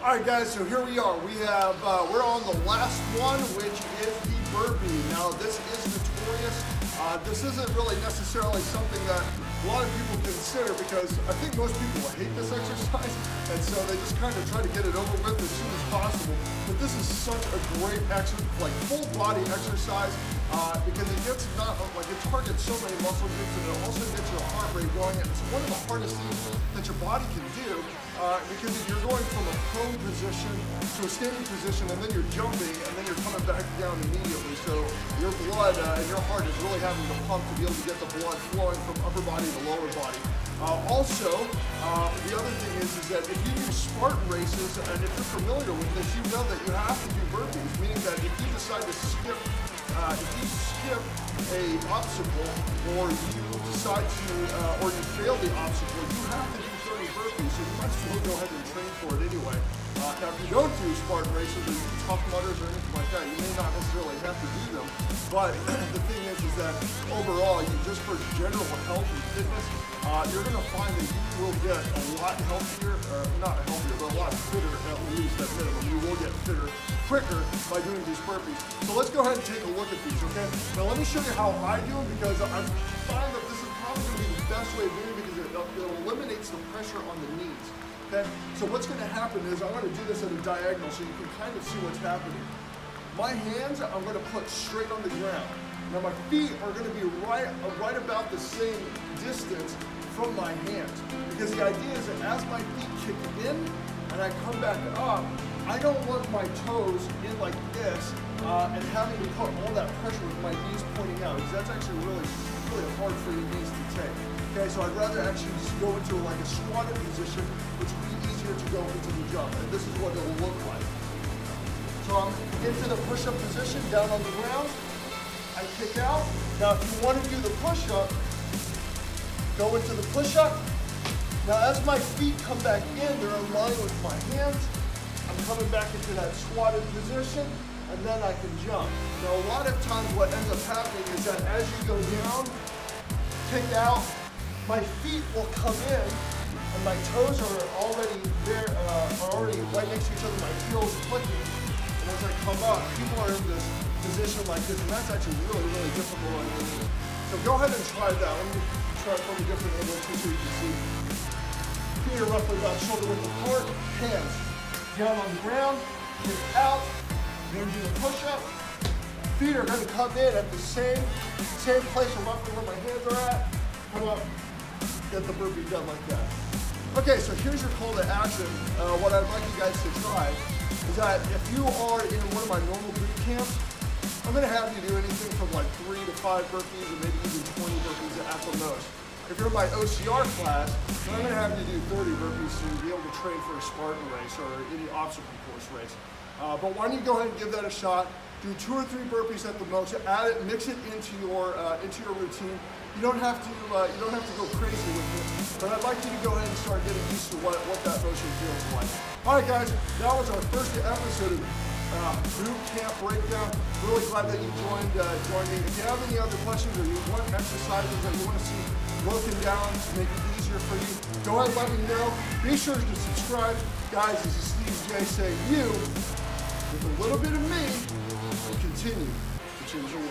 All right, guys, so here we are. We're on the last one, which is the burpee. Now, this is notorious. This isn't really necessarily something that a lot of people consider because I think most people hate this exercise, and so they just kind of try to get it over with as soon as possible. But this is such a great exercise, like full body exercise, because it targets so many muscle groups, and it also gets your heart rate going. And it's one of the hardest things that your body can do. Because if you're going from a prone position to a standing position, and then you're jumping, and then you're coming back down immediately, so your blood and your heart is really having to pump to be able to get the blood flowing from upper body to lower body. The other thing is that if you do Spartan races, and if you're familiar with this, you know that you have to do burpees, meaning that if you decide to skip a obstacle, or you decide to, or you fail the obstacle, you have to do 30 burpees, so you might as well go ahead and train for it anyway. Now, if you don't do Spartan races, or you do Tough Mudders or anything like that, you may not necessarily have to do them, but the thing is that overall, just for general health and fitness, you're going to find that you will get a lot healthier, not healthier, but a lot fitter at least at minimum. You will get fitter quicker by doing these burpees. So let's go ahead and take a look at these, okay? Now let me show you how I do them, because I find that this is probably going to be the best way of doing it, because it eliminates the pressure on the knees, okay? So what's going to happen is I'm going to do this at a diagonal so you can kind of see what's happening. My hands, I'm going to put straight on the ground. Now my feet are going to be right about the same distance from my hands, because the idea is that as my feet kick in and I come back up, I don't want my toes in like this and having to put all that pressure with my knees pointing out, because that's actually really hard for your knees to take. Okay, so I'd rather actually just go into like a squatted position, which would be easier to go into the jump, and this is what it'll look like. So I'm into the push-up position, down on the ground. I kick out. Now, if you want to do the push-up, go into the push-up. Now, as my feet come back in, they're in line with my hands. I'm coming back into that squatted position, and then I can jump. Now, a lot of times what ends up happening is that as you go down, kick out, my feet will come in, and my toes are already there, are already right next to each other, my heels clicking. And as I come up, people are in this position like this, and that's actually really difficult on your knee. So go ahead and try that. Let me try it from a different angle too, so you can see. Feet are roughly about shoulder width apart, hands down on the ground, kick out, then do the push-up. Feet are going to come in at the same place or roughly where my hands are at. Come up, get the burpee done like that. Okay, so here's your call to action. What I'd like you guys to try is that if you are in one of my normal boot camps, I'm going to have you do anything from like 3 to 5 burpees, or maybe even 20 burpees at the most. If you're in my OCR class, then I'm going to have you do 30 burpees to be able to train for a Spartan race or any obstacle course race. But why don't you go ahead and give that a shot? Do 2 or 3 burpees at the most. Add it, mix it into your routine. You don't have to go crazy with it, but I'd like you to go ahead and start getting used to what that motion feels like. All right, guys, that was our first episode of Boot Camp Breakdown. Really glad that you joined me. If you have any other questions, or you want exercises that you want to see broken down to make it easier for you, go ahead and let me know. Be sure to subscribe. Guys, this is Steve J saying you, with a little bit of me, will continue to change the world.